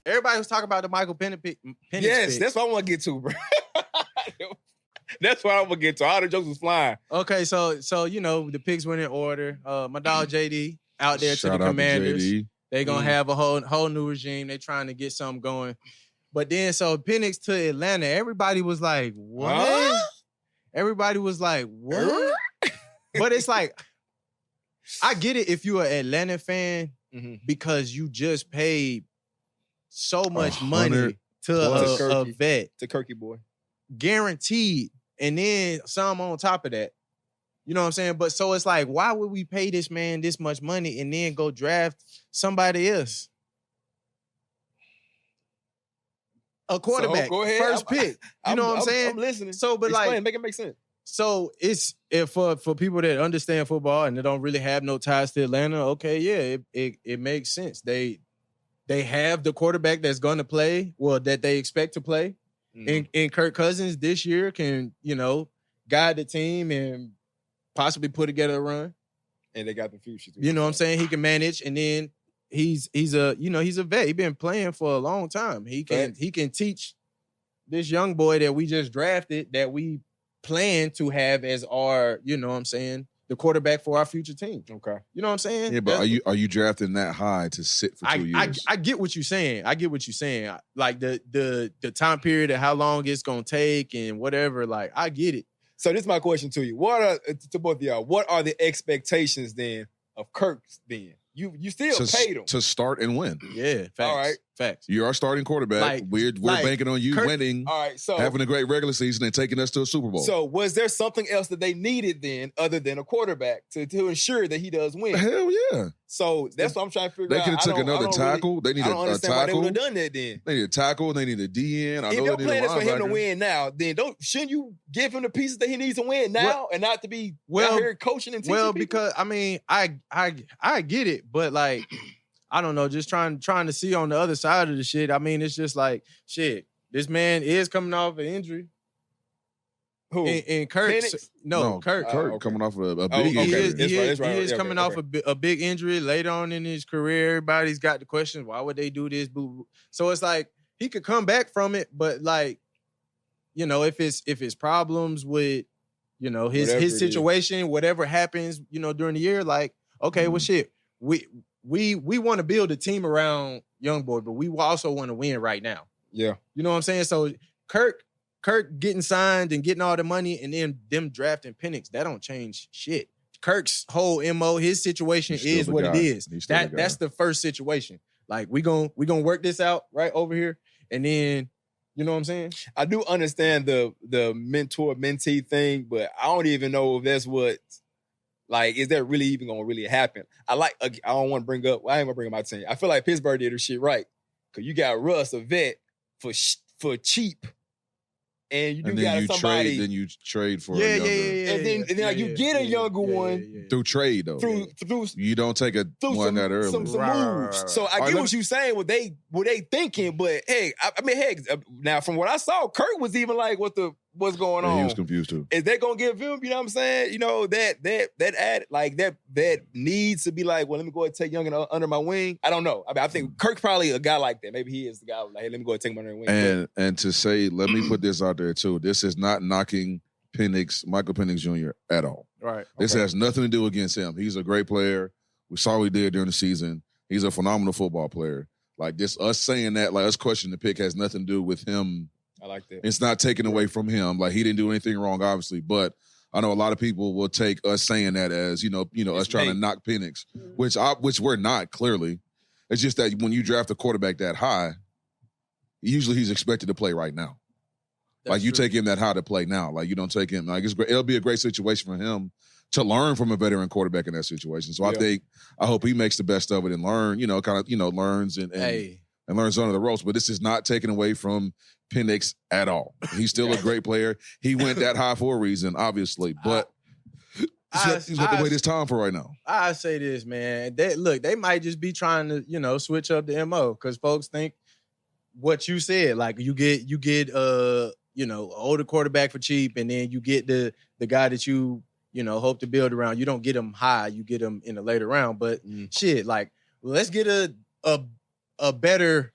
everybody was talking about the Michael Penix Yes, pick. that's what I want to get to, bro. That's what I want to get to. All the jokes was flying. Okay, so the picks went in order. My dog JD out there Shout to the out Commanders. To JD. They gonna have a whole new regime. They trying to get something going. But then so Penix to Atlanta, everybody was like, what? Huh? Everybody was like, what? But it's like, I get it if you're an Atlanta fan because you just paid so much money to a vet. To Kirky boy. Guaranteed. And then some on top of that. You know what I'm saying? But so it's like, why would we pay this man this much money and then go draft somebody else? A quarterback, So, go ahead. first pick. You know what I'm saying? I'm listening. So, but explain, make it make sense. So it's for people that understand football and they don't really have no ties to Atlanta. Okay, yeah, it makes sense. They have the quarterback that's going to play, well, that they expect to play. And Kirk Cousins this year can, guide the team and possibly put together a run. And they got the future. You know what I'm saying? He can manage, and then he's a vet. He's been playing for a long time. He can teach this young boy that we just drafted that we plan to have as our, the quarterback for our future team. Okay. You know what I'm saying? Yeah, but are you drafting that high to sit for 2 years? I get what you're saying. Like the time period of how long it's gonna take and whatever. Like I get it. So this is my question to you. To both of y'all, what are the expectations then of Kirk then? You still paid him. To start and win. Yeah, facts. All right. Facts. You're our starting quarterback. We're banking on you winning, all right, so having a great regular season and taking us to a Super Bowl. So was there something else that they needed then other than a quarterback to ensure that he does win? Hell yeah. So that's what I'm trying to figure out. They could have took another tackle. They need a tackle. I don't understand why they would have done that then. They need a tackle. They need a DN. If your plan is for him to win now, then shouldn't you give him the pieces that he needs to win now and not to be out here coaching and teaching people? Because I mean, I get it, but like I don't know, just trying to see on the other side of the shit. I mean, it's just like shit. This man is coming off an injury. Who? And Kirk? No, Kirk. Kirk coming off a big injury. He is coming off a big injury later on in his career. Everybody's got the questions. Why would they do this? So it's like he could come back from it, but like, if it's problems with, his situation, whatever happens, during the year, like, okay, well, shit, we want to build a team around young boy, but we also want to win right now. Yeah, you know what I'm saying. So Kirk getting signed and getting all the money and then them drafting Penix, that don't change shit. Kirk's whole MO, his situation is what it is. That's the first situation. Like we gonna work this out right over here. And then, you know what I'm saying? I do understand the mentor-mentee thing, but I don't even know if that's what, like, is that really even gonna really happen? I don't want to bring up, I ain't gonna bring up my team. I feel like Pittsburgh did their shit right. Cause you got Russ, a vet, for cheap. And then you trade for a younger. And then like you get a younger one through trade though. Through you don't take one that early. Some moves. So I get what you saying. What they thinking, but hey, I mean, now from what I saw, Kirk was even like, what's going on? He was confused too. Is they gonna give him? You know what I'm saying? That needs to be like, well, let me go ahead and take Young under my wing. I don't know. I mean, I think Kirk's probably a guy like that. Maybe he is the guy like, hey, let me go ahead and take him under my wing. And to say, let me put this out there too. This is not knocking Michael Penix Jr. at all. Right. This has nothing to do against him. He's a great player. We saw what he did during the season. He's a phenomenal football player. Like this, us saying that, like us questioning the pick has nothing to do with him. I like that. It's not taken away from him. Like he didn't do anything wrong, obviously. But I know a lot of people will take us saying that as us trying to knock Penix, which we're not clearly. It's just that when you draft a quarterback that high, usually he's expected to play right now. That's you take him that high to play now. Like you don't take him. Like it'll be a great situation for him to learn from a veteran quarterback in that situation. So I hope he makes the best of it and learn. Learns and learns under the ropes. But this is not taken away from Penix at all. He's still a great player. He went that high for a reason, obviously. But he's got to wait his time for right now. I say this, man. They might just be trying to, switch up the MO because folks think what you said. Like you get older quarterback for cheap, and then you get the guy that you hope to build around. You don't get him high, you get him in a later round. But shit, like let's get a better,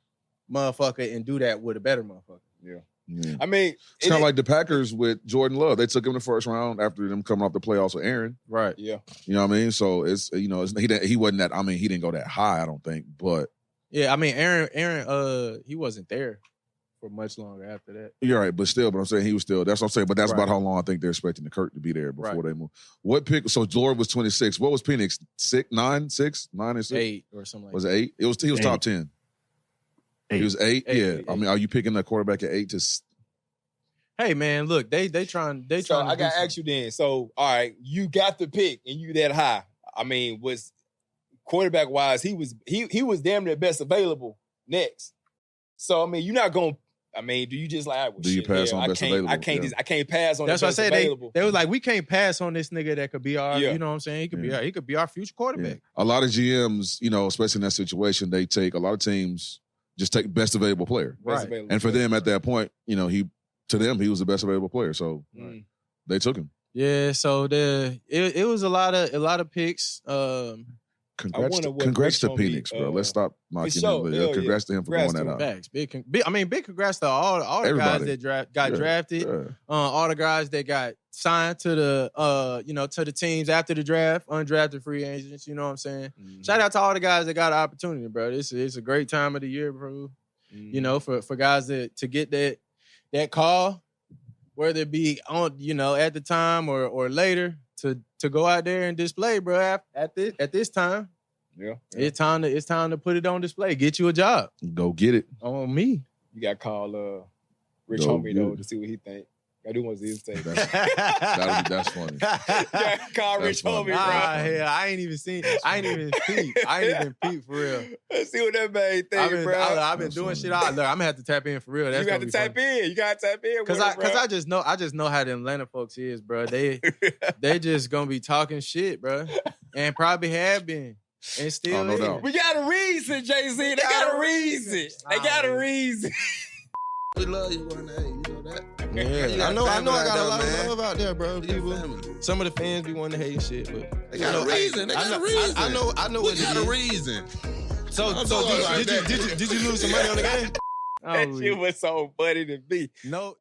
motherfucker and do that with a better motherfucker. Yeah. Yeah. I mean, It's kind of like the Packers with Jordan Love. They took him in the first round after them coming off the playoffs with Aaron. Right. Yeah. You know what I mean? So it's he wasn't that. I mean, he didn't go that high. I don't think, but yeah. I mean, Aaron, he wasn't there for much longer after that. You're right, but I'm saying he was still. That's what I'm saying. But that's Right. about how long I think they're expecting the Kirk to be there before Right. they move. What pick? So Lord was 26. What was Penix? 9 and 6. 8 or something like Was that. it 8? He was 8. top 10. 8. He was 8. Eight, Yeah. eight, I mean, are you picking a quarterback at 8 to? Hey man, look, they trying. So to I got to do ask you then. So, all right, you got the pick and you that high. I mean, was quarterback wise, he was damn near best available next. So I mean, you're not going. I mean, do you just like? Well, Do you pass on best available? I can't. Yeah. I can't pass on. That's the what I best said. available. They was like, we can't pass on this nigga that could be our. Yeah. You know what I'm saying? He could Yeah. be our future quarterback. Yeah. A lot of GMs, especially in that situation, they take a lot of teams just take best available player. Best Right. available And for player. them at that point, he was the best available player. So they took him. Yeah. So it was a lot of picks. Congrats wonder to, what congrats to Rich told me, Penix, bro. Let's stop knocking sure. him. Hell Congrats to him for Congrats going to that him. out. Facts. Big congrats to all the Everybody. guys that got Yeah, drafted. yeah. All the guys that got signed to the to the teams after the draft, undrafted free agents. You know what I'm saying? Shout out to all the guys that got an opportunity, bro. It's a great time of the year, bro. For guys to get that call, whether it be on at the time or later, to go out there and display, bro. At this time, Yeah. it's time to put it on display. Get you a job Go get it. on me. You got to call Rich Go Homie get though it. to see what he think. I do want to see his take. That's funny. Yeah, call That's Rich funny. Homie, bro. Hell, I ain't even peep for real. Let's see what that man think, I've been bro. doing That's shit. funny. Look, I'm gonna have to tap in for real. That's You got to tap in. You got to tap in. Cause I just know how the Atlanta folks is, bro. They just gonna be talking shit, bro, and probably have been, and still. Oh, no is. doubt. We got a reason, Jay-Z. They got a reason. They got a reason. We love you one day, you know that. Yeah, You got I know. I family got a out lot there, of man. love out there, bro. You got People, family. some of the fans be wanting to hate and shit, but They got a reason. They got a reason. I know We what got it a is. reason. So I'm doing like that. did you lose some money on the game? That shit was so funny to me. No.